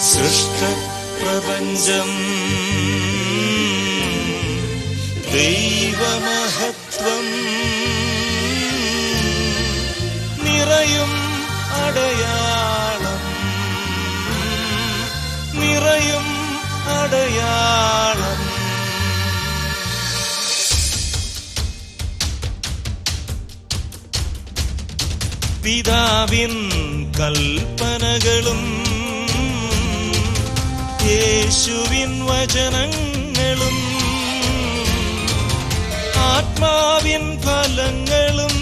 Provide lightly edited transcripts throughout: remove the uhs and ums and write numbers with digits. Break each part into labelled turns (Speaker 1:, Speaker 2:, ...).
Speaker 1: സൃഷ്ടപ്രപഞ്ചം ദൈവമഹത്വം നിറയും അടയാളം, നിറയും അടയാളം. പിതാവിൻ കൽപ്പനകളും യേശുവിൻ വചനങ്ങളും ആത്മാവിൻ ഫലങ്ങളും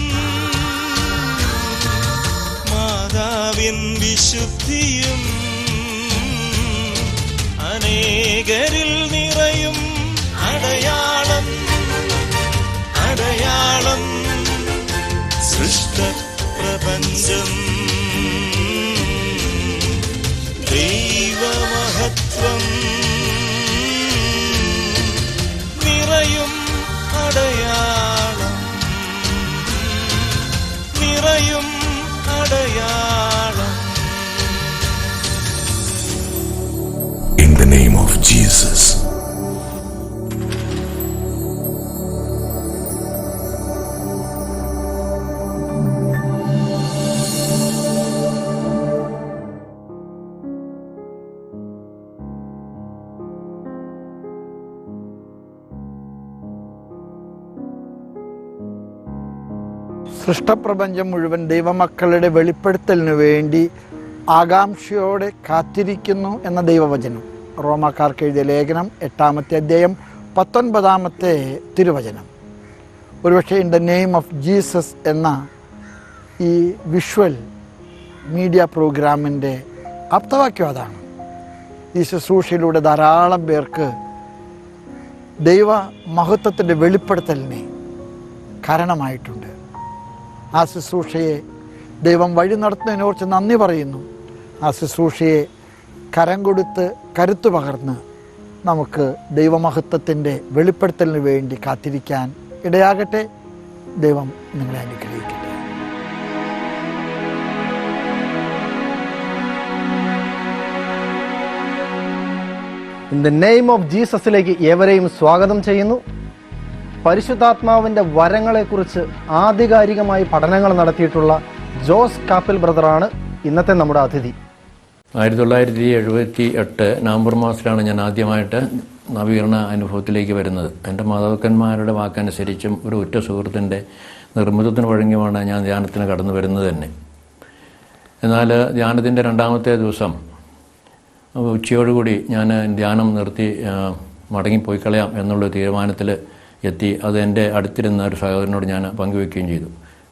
Speaker 1: മാതാവിൻ വിശുദ്ധിയും അനേകരിൽ നിറയും അടയാളം, അടയാളം. സൃഷ്ടപ്രപഞ്ചം ദൈവമഹത്വം നിറയും അടയാളം, നിറയും അടയാളം.
Speaker 2: In the name of Jesus.
Speaker 3: സൃഷ്ടപ്രപഞ്ചം മുഴുവൻ ദൈവമക്കളുടെ വെളിപ്പെടുത്തലിനു വേണ്ടി ആകാംക്ഷയോടെ കാത്തിരിക്കുന്നു എന്ന ദൈവവചനം. റോമാക്കാർക്ക് എഴുതിയ ലേഖനം 8-ാമത്തെ അധ്യായം 19-ാമത്തെ തിരുവചനം. ഒരുപക്ഷെ in the name of Jesus എന്ന ഈ വിഷ്വൽ മീഡിയ പ്രോഗ്രാമിൻ്റെ ആപ്തവാക്യം അതാണ്. ഈ ശുശ്രൂഷയിലൂടെ ധാരാളം പേർക്ക് ദൈവ മഹത്വത്തിൻ്റെ വെളിപ്പെടുത്തലിനെ കാരണമായിട്ടുണ്ട്. ആ ശുശ്രൂഷയെ ദൈവം വഴി നടത്തുന്നതിനെക്കുറിച്ച് നന്ദി പറയുന്നു. ആ ശുശ്രൂഷയെ കരം കൊടുത്ത് കരുത്തു പകർന്ന് നമുക്ക് ദൈവമഹത്വത്തിൻ്റെ വെളിപ്പെടുത്തലിന് വേണ്ടി കാത്തിരിക്കാൻ ഇടയാകട്ടെ. ദൈവം നിങ്ങളെ അനുഗ്രഹിക്കട്ടെ.
Speaker 4: ഇൻ ദ നെയിം ഓഫ് ജീസസിലേക്ക് ഏവരെയും സ്വാഗതം ചെയ്യുന്നു. പരിശുദ്ധാത്മാവിൻ്റെ വരങ്ങളെക്കുറിച്ച് ആധികാരികമായി പഠനങ്ങൾ നടത്തിയിട്ടുള്ള ജോസ് കാപ്പിൽ ബ്രദറാണ് ഇന്നത്തെ നമ്മുടെ അതിഥി.
Speaker 5: 1978 നവംബർ മാസത്തിലാണ് ഞാൻ ആദ്യമായിട്ട് നവീകരണ അനുഭവത്തിലേക്ക് വരുന്നത്. എൻ്റെ മാതാപിതാക്കന്മാരുടെ വാക്കനുസരിച്ചും ഒരു ഉറ്റ സുഹൃത്തിൻ്റെ നിർമ്മിതത്തിന് വഴങ്ങിയുമാണ് ഞാൻ ധ്യാനത്തിന് കടന്നു വരുന്നത് തന്നെ. എന്നാൽ ധ്യാനത്തിൻ്റെ 2-ാമത്തെ ദിവസം ഉച്ചയോടുകൂടി ഞാൻ ധ്യാനം നിർത്തി മടങ്ങിപ്പോയി കളയാം എന്നുള്ള തീരുമാനത്തിൽ എത്തി. അത് എൻ്റെ അടുത്തിരുന്ന ഒരു സഹോദരനോട് ഞാൻ പങ്കുവെക്കുകയും ചെയ്തു.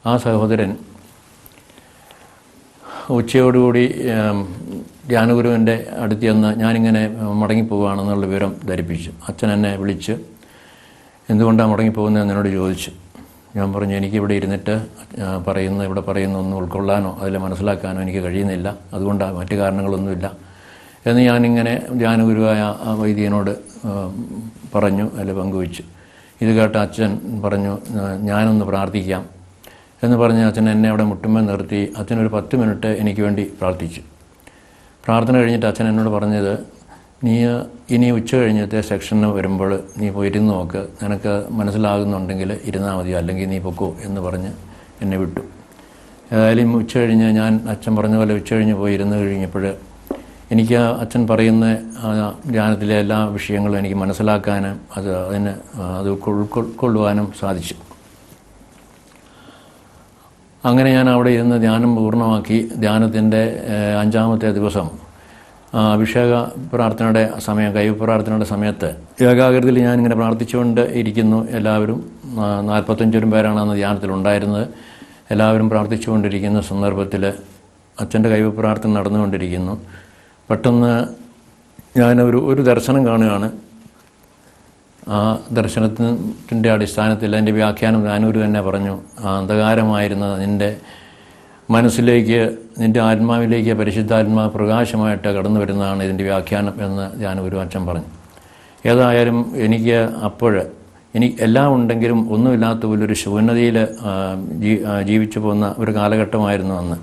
Speaker 5: ആ സഹോദരൻ ഉച്ചയോടുകൂടി ധ്യാനഗുരുവിൻ്റെ അടുത്ത് ചെന്ന് ഞാനിങ്ങനെ മടങ്ങിപ്പോവുകയാണെന്നുള്ള വിവരം ധരിപ്പിച്ചു. അച്ഛൻ എന്നെ വിളിച്ച് എന്തുകൊണ്ടാണ് മടങ്ങിപ്പോകുന്നതെന്ന് എന്നോട് ചോദിച്ചു. ഞാൻ പറഞ്ഞു, എനിക്കിവിടെ ഇരുന്നിട്ട് ഇവിടെ പറയുന്നൊന്നും ഉൾക്കൊള്ളാനോ അതിൽ മനസ്സിലാക്കാനോ എനിക്ക് കഴിയുന്നില്ല, അതുകൊണ്ടാണ്, മറ്റു കാരണങ്ങളൊന്നുമില്ല എന്ന് ഞാനിങ്ങനെ ധ്യാനഗുരുവായ ആ വൈദികനോട് പറഞ്ഞു, അതിൽ പങ്കുവച്ചു. ഇത് കേട്ട അച്ഛൻ പറഞ്ഞു, ഞാനൊന്ന് പ്രാർത്ഥിക്കാം എന്ന് പറഞ്ഞ് അച്ഛൻ എന്നെ അവിടെ മുട്ടുമ്പോൾ നിർത്തി. അച്ഛനൊരു 10 മിനിറ്റ് എനിക്ക് വേണ്ടി പ്രാർത്ഥിച്ചു. പ്രാർത്ഥന കഴിഞ്ഞിട്ട് അച്ഛൻ എന്നോട് പറഞ്ഞത്, നീ ഇനി ഉച്ച കഴിഞ്ഞത്തെ സെക്ഷന് വരുമ്പോൾ നീ പോയിരുന്ന് നോക്ക്, നിനക്ക് മനസ്സിലാകുന്നുണ്ടെങ്കിൽ ഇരുന്നാൽ മതി, അല്ലെങ്കിൽ നീ പൊക്കോ എന്ന് പറഞ്ഞ് എന്നെ വിട്ടു. ഏതായാലും ഉച്ച കഴിഞ്ഞ് ഞാൻ അച്ഛൻ പറഞ്ഞ പോലെ ഉച്ച കഴിഞ്ഞ് പോയി ഇരുന്ന് കഴിഞ്ഞപ്പോൾ എനിക്ക് അച്ഛൻ പറയുന്ന ധ്യാനത്തിലെ എല്ലാ വിഷയങ്ങളും എനിക്ക് മനസ്സിലാക്കാനും അത് ഉൾക്കൊള്ളുവാനും സാധിച്ചു. അങ്ങനെ ഞാൻ അവിടെ ഇരുന്ന് ധ്യാനം പൂർണ്ണമാക്കി. ധ്യാനത്തിൻ്റെ 5-ാമത്തെ ദിവസം അഭിഷേക പ്രാർത്ഥനയുടെ സമയം, കൈവ് പ്രാർത്ഥനയുടെ സമയത്ത് ഏകാഗ്രതയിൽ ഞാനിങ്ങനെ പ്രാർത്ഥിച്ചുകൊണ്ട് ഇരിക്കുന്നു. എല്ലാവരും 45 പേരാണ് അന്ന് ധ്യാനത്തിലുണ്ടായിരുന്നത്. എല്ലാവരും പ്രാർത്ഥിച്ചുകൊണ്ടിരിക്കുന്ന സന്ദർഭത്തിൽ അച്ഛൻ്റെ കൈവ് പ്രാർത്ഥന നടന്നുകൊണ്ടിരിക്കുന്നു. പെട്ടെന്ന് ഞാനൊരു ദർശനം കാണുകയാണ്. ആ ദർശനത്തിൻ്റെ അടിസ്ഥാനത്തിൽ അതിൻ്റെ വ്യാഖ്യാനം ഞാനൊരു തന്നെ പറഞ്ഞു, അന്ധകാരമായിരുന്ന നിൻ്റെ മനസ്സിലേക്ക്, നിൻ്റെ ആത്മാവിലേക്ക് പരിശുദ്ധാത്മാവ് പ്രകാശമായിട്ട് കടന്നു വരുന്നതാണ് ഇതിൻ്റെ വ്യാഖ്യാനം എന്ന് ഞാനൊരു അച്ഛൻ പറഞ്ഞു. ഏതായാലും എനിക്ക് എല്ലാം ഉണ്ടെങ്കിലും ഒന്നുമില്ലാത്ത പോലൊരു ശൂന്യതയിൽ ജീവിച്ചു പോകുന്ന ഒരു കാലഘട്ടമായിരുന്നു അന്ന്.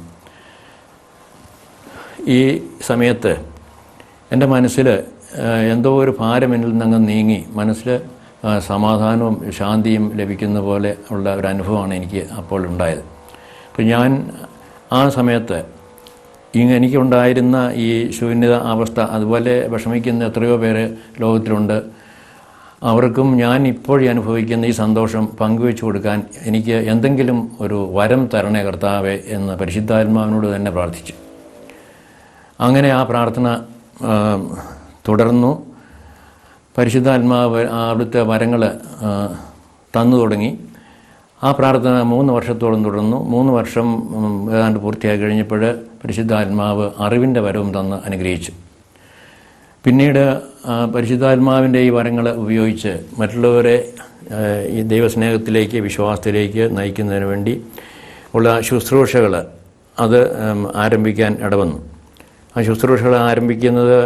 Speaker 5: ഈ സമയത്ത് എൻ്റെ മനസ്സിൽ എന്തോ ഒരു ഭാരം എന്നിൽ നിന്നങ്ങ് നീങ്ങി മനസ്സിൽ സമാധാനവും ശാന്തിയും ലഭിക്കുന്ന പോലെ ഉള്ള ഒരു അനുഭവമാണ് എനിക്ക് അപ്പോൾ ഉണ്ടായത്. അപ്പോൾ ഞാൻ ആ സമയത്ത് എനിക്കുണ്ടായിരുന്ന ഈ ശൂന്യത അവസ്ഥ, അതുപോലെ വിഷമിക്കുന്ന എത്രയോ പേര് ലോകത്തിലുണ്ട്. അവർക്കും ഞാൻ ഇപ്പോഴും അനുഭവിക്കുന്ന ഈ സന്തോഷം പങ്കുവെച്ചു കൊടുക്കാൻ എനിക്ക് എന്തെങ്കിലും ഒരു വരം തരണേ കർത്താവേ എന്ന് പരിശുദ്ധാത്മാവിനോട് തന്നെ പ്രാർത്ഥിച്ചു. അങ്ങനെ ആ പ്രാർത്ഥന തുടർന്നു. പരിശുദ്ധാത്മാവ് അവിടുത്തെ വരങ്ങൾ തന്നു തുടങ്ങി. ആ പ്രാർത്ഥന 3 വർഷത്തോളം തുടർന്നു. 3 വർഷം ഏതാണ്ട് പൂർത്തിയായി കഴിഞ്ഞപ്പോൾ പരിശുദ്ധാത്മാവ് അറിവിൻ്റെ വരവും തന്ന് അനുഗ്രഹിച്ചു. പിന്നീട് പരിശുദ്ധാത്മാവിൻ്റെ ഈ വരങ്ങൾ ഉപയോഗിച്ച് മറ്റുള്ളവരെ ഈ ദൈവസ്നേഹത്തിലേക്ക്, വിശ്വാസത്തിലേക്ക് നയിക്കുന്നതിന് വേണ്ടി ഉള്ള ശുശ്രൂഷകൾ അത് ആരംഭിക്കാൻ ഇടവന്നു. ആ ശുശ്രൂഷകൾ ആരംഭിക്കുന്നത്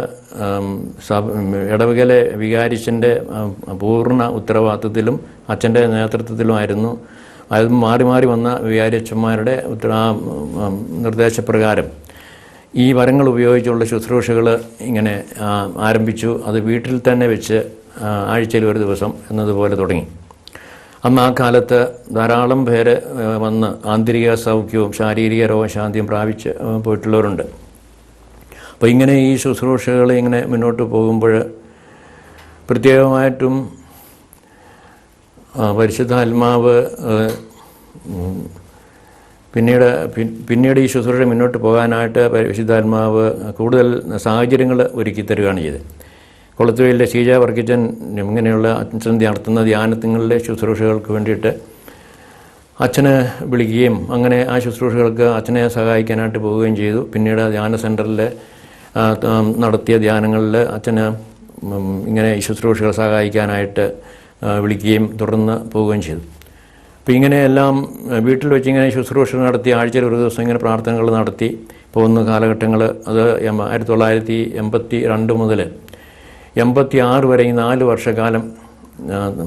Speaker 5: ഇടവകയിലെ വികാരിച്ചൻ്റെ പൂർണ്ണ ഉത്തരവാദിത്വത്തിലും അച്ഛൻ്റെ നേതൃത്വത്തിലുമായിരുന്നു. അത് മാറി മാറി വന്ന വികാരിയച്ഛന്മാരുടെ നിർദ്ദേശപ്രകാരം ഈ വരങ്ങൾ ഉപയോഗിച്ചുള്ള ശുശ്രൂഷകൾ ഇങ്ങനെ ആരംഭിച്ചു. അത് വീട്ടിൽ തന്നെ വെച്ച് ആഴ്ചയിൽ ഒരു ദിവസം എന്നതുപോലെ തുടങ്ങി. അന്ന് ആ കാലത്ത് ധാരാളം പേര് വന്ന് ആന്തരിക സൗഖ്യവും ശാരീരിക രോഗശാന്തിയും പ്രാപിച്ച് പോയിട്ടുള്ളവരുണ്ട്. അപ്പോൾ ഇങ്ങനെ ഈ ശുശ്രൂഷകൾ ഇങ്ങനെ മുന്നോട്ട് പോകുമ്പോൾ പ്രത്യേകമായിട്ടും പരിശുദ്ധാത്മാവ് പിന്നീട് ഈ ശുശ്രൂഷ മുന്നോട്ട് പോകാനായിട്ട് പരിശുദ്ധാത്മാവ് കൂടുതൽ സാഹചര്യങ്ങൾ ഒരുക്കി തരികയാണ് ചെയ്തത്. കൊളത്തുവയിലെ ഷീജ വർക്കിച്ചൻ ഇങ്ങനെയുള്ള അച്ഛൻ നടത്തുന്ന ധ്യാനത്തിങ്ങളുടെ ശുശ്രൂഷകൾക്ക് വേണ്ടിയിട്ട് അച്ഛനെ വിളിക്കുകയും അങ്ങനെ ആ ശുശ്രൂഷകൾക്ക് അച്ഛനെ സഹായിക്കാനായിട്ട് പോവുകയും ചെയ്തു. പിന്നീട് ധ്യാന സെൻറ്ററിൽ നടത്തിയ ധ്യാനങ്ങളിൽ അച്ഛന് ഇങ്ങനെ ഈ ശുശ്രൂഷകൾ സഹായിക്കാനായിട്ട് വിളിക്കുകയും തുടർന്ന് പോവുകയും ചെയ്തു. അപ്പോൾ ഇങ്ങനെയെല്ലാം വീട്ടിൽ വെച്ച് ഇങ്ങനെ ശുശ്രൂഷ നടത്തി ആഴ്ചയിൽ ഒരു ദിവസം ഇങ്ങനെ പ്രാർത്ഥനകൾ നടത്തി പോകുന്ന കാലഘട്ടങ്ങൾ അത് 1982 മുതൽ 86 വരെ ഈ 4 വർഷക്കാലം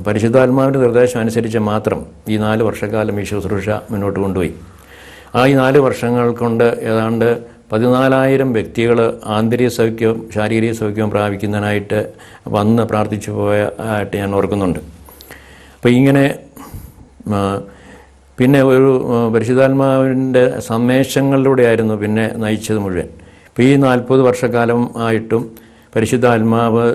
Speaker 5: പരിശുദ്ധാത്മാവിൻ്റെ നിർദ്ദേശം അനുസരിച്ച് മാത്രം ഈ 4 വർഷക്കാലം ഈ ശുശ്രൂഷ മുന്നോട്ട് കൊണ്ടുപോയി. ആ ഈ 4 വർഷങ്ങൾ കൊണ്ട് ഏതാണ്ട് 14,000 വ്യക്തികൾ ആന്തരിക സൗഖ്യവും ശാരീരിക സൗഖ്യവും പ്രാപിക്കുന്നതിനായിട്ട് വന്ന് പ്രാർത്ഥിച്ചു പോയായിട്ട് ഞാൻ ഓർക്കുന്നുണ്ട്. അപ്പോൾ ഇങ്ങനെ പിന്നെ ഒരു പരിശുദ്ധാത്മാവിൻ്റെ സന്ദേശങ്ങളിലൂടെയായിരുന്നു പിന്നെ നയിച്ചത് മുഴുവൻ. ഇപ്പോൾ ഈ 40 വർഷക്കാലം ആയിട്ടും പരിശുദ്ധാത്മാവ്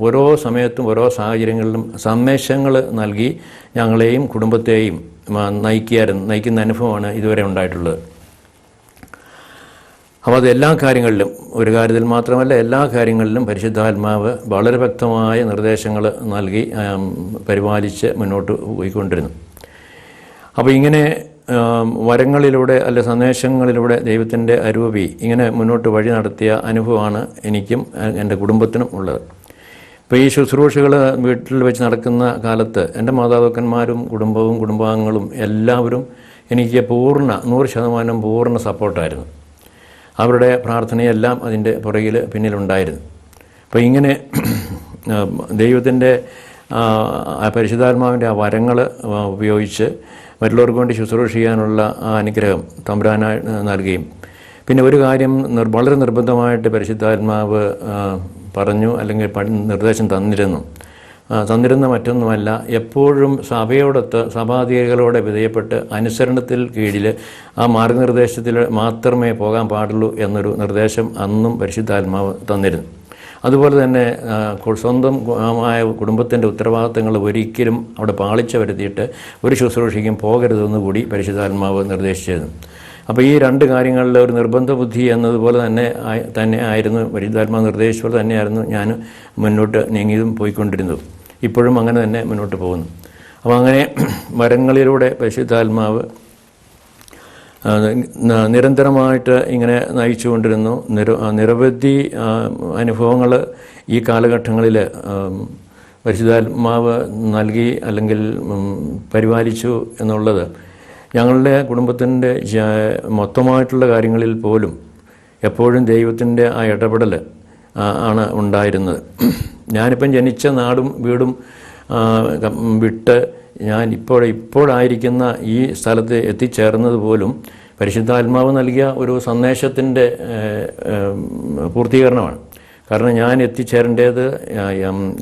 Speaker 5: ഓരോ സമയത്തും ഓരോ സാഹചര്യങ്ങളിലും സന്ദേശങ്ങൾ നൽകി ഞങ്ങളെയും കുടുംബത്തെയും നയിക്കുന്ന അനുഭവമാണ് ഇതുവരെ ഉണ്ടായിട്ടുള്ളത്. അപ്പോൾ അത് എല്ലാ കാര്യങ്ങളിലും, ഒരു കാര്യത്തിൽ മാത്രമല്ല എല്ലാ കാര്യങ്ങളിലും പരിശുദ്ധാത്മാവ് വളരെ വ്യക്തമായ നിർദ്ദേശങ്ങൾ നൽകി പരിപാലിച്ച് മുന്നോട്ട് പോയിക്കൊണ്ടിരുന്നു. അപ്പോൾ ഇങ്ങനെ വരങ്ങളിലൂടെ അല്ലെ സന്ദേശങ്ങളിലൂടെ ദൈവത്തിൻ്റെ അരൂപി ഇങ്ങനെ മുന്നോട്ട് വഴി നടത്തിയ അനുഭവമാണ് എനിക്കും എൻ്റെ കുടുംബത്തിനും ഉള്ളത്. ഇപ്പോൾ ഈ ശുശ്രൂഷകൾ വീട്ടിൽ വെച്ച് നടക്കുന്ന കാലത്ത് എൻ്റെ മാതാപിതാക്കന്മാരും കുടുംബാംഗങ്ങളും എല്ലാവരും എനിക്ക് 100% പൂർണ്ണ സപ്പോർട്ടായിരുന്നു. അവരുടെ പ്രാർത്ഥനയെല്ലാം അതിൻ്റെ പിന്നിലുണ്ടായിരുന്നു. അപ്പോൾ ഇങ്ങനെ ദൈവത്തിൻ്റെ പരിശുദ്ധാത്മാവിൻ്റെ ആ വരങ്ങൾ ഉപയോഗിച്ച് മറ്റുള്ളവർക്ക് വേണ്ടി ശുശ്രൂഷ ചെയ്യാനുള്ള ആ അനുഗ്രഹം തമ്പുരാനായി നൽകുകയും പിന്നെ ഒരു കാര്യം വളരെ നിർബന്ധമായിട്ട് പരിശുദ്ധാത്മാവ് പറഞ്ഞു അല്ലെങ്കിൽ നിർദ്ദേശം തന്നിരുന്ന മറ്റൊന്നുമല്ല, എപ്പോഴും സഭയോടൊത്ത് സഭാധികാരികളോടെ വിധേയപ്പെട്ട് അനുസരണത്തിൽ കീഴിൽ ആ മാർഗനിർദ്ദേശത്തിൽ മാത്രമേ പോകാൻ പാടുള്ളൂ എന്നൊരു നിർദ്ദേശം അന്നും പരിശുദ്ധാത്മാവ് തന്നിരുന്നു. അതുപോലെ തന്നെ സ്വന്തമായ കുടുംബത്തിൻ്റെ ഉത്തരവാദിത്തങ്ങൾ ഒരിക്കലും അവിടെ പാളിച്ച വരുത്തിയിട്ട് ഒരു ശുശ്രൂഷയ്ക്കും പോകരുതെന്ന് കൂടി പരിശുദ്ധാത്മാവ് നിർദ്ദേശിച്ചിരുന്നു. അപ്പോൾ ഈ 2 കാര്യങ്ങളിൽ ഒരു നിർബന്ധ ബുദ്ധി എന്നതുപോലെ തന്നെ ആയിരുന്നു പരിശുദ്ധാത്മാവ് നിർദ്ദേശിച്ചതുപോലെ തന്നെയായിരുന്നു ഞാൻ മുന്നോട്ട് നീങ്ങിയതും പോയിക്കൊണ്ടിരുന്നതും. ഇപ്പോഴും അങ്ങനെ തന്നെ മുന്നോട്ട് പോകുന്നു. അപ്പോൾ അങ്ങനെ വരങ്ങളിലൂടെ പരിശുദ്ധാത്മാവ് നിരന്തരമായിട്ട് ഇങ്ങനെ നയിച്ചുകൊണ്ടിരുന്നു. നിരവധി അനുഭവങ്ങൾ ഈ കാലഘട്ടങ്ങളിൽ പരിശുദ്ധാത്മാവ് നൽകി അല്ലെങ്കിൽ പരിപാലിച്ചു എന്നുള്ളത് ഞങ്ങളുടെ കുടുംബത്തിൻ്റെ മൊത്തമായിട്ടുള്ള കാര്യങ്ങളിൽ പോലും എപ്പോഴും ദൈവത്തിൻ്റെ ആ ഇടപെടൽ ആണ് ഉണ്ടായിരുന്നത്. ഞാനിപ്പം ജനിച്ച നാടും വീടും വിട്ട് ഞാൻ ഇപ്പോഴായിരിക്കുന്ന ഈ സ്ഥലത്ത് എത്തിച്ചേർന്നത് പോലും പരിശുദ്ധാത്മാവ് നൽകിയ ഒരു സന്ദേശത്തിൻ്റെ പൂർത്തീകരണമാണ്. കാരണം ഞാൻ എത്തിച്ചേരേണ്ടത്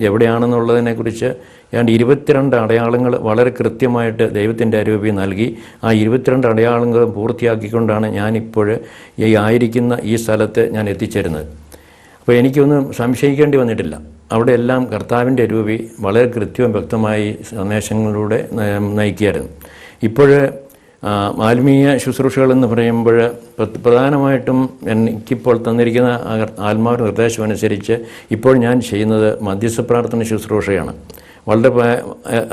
Speaker 5: എവിടെയാണെന്നുള്ളതിനെക്കുറിച്ച് ഏതാണ്ട് 22 അടയാളങ്ങൾ വളരെ കൃത്യമായിട്ട് ദൈവത്തിൻ്റെ അരൂപി നൽകി. ആ 22 അടയാളങ്ങൾ പൂർത്തിയാക്കിക്കൊണ്ടാണ് ഞാനിപ്പോൾ ആയിരിക്കുന്ന ഈ സ്ഥലത്ത് ഞാൻ എത്തിച്ചേരുന്നത്. അപ്പോൾ എനിക്കൊന്നും സംശയിക്കേണ്ടി വന്നിട്ടില്ല. അവിടെ എല്ലാം കർത്താവിൻ്റെ രൂപി വളരെ കൃത്യവും വ്യക്തമായി സന്ദേശങ്ങളിലൂടെ നയിക്കുകയായിരുന്നു. ഇപ്പോൾ ആത്മീയ ശുശ്രൂഷകളെന്ന് പറയുമ്പോൾ പ്രധാനമായിട്ടും എനിക്കിപ്പോൾ തന്നിരിക്കുന്ന ആത്മാവിൻ്റെ നിർദ്ദേശമനുസരിച്ച് ഇപ്പോൾ ഞാൻ ചെയ്യുന്നത് മധ്യസ്ഥ പ്രാർത്ഥന ശുശ്രൂഷയാണ്. വളരെ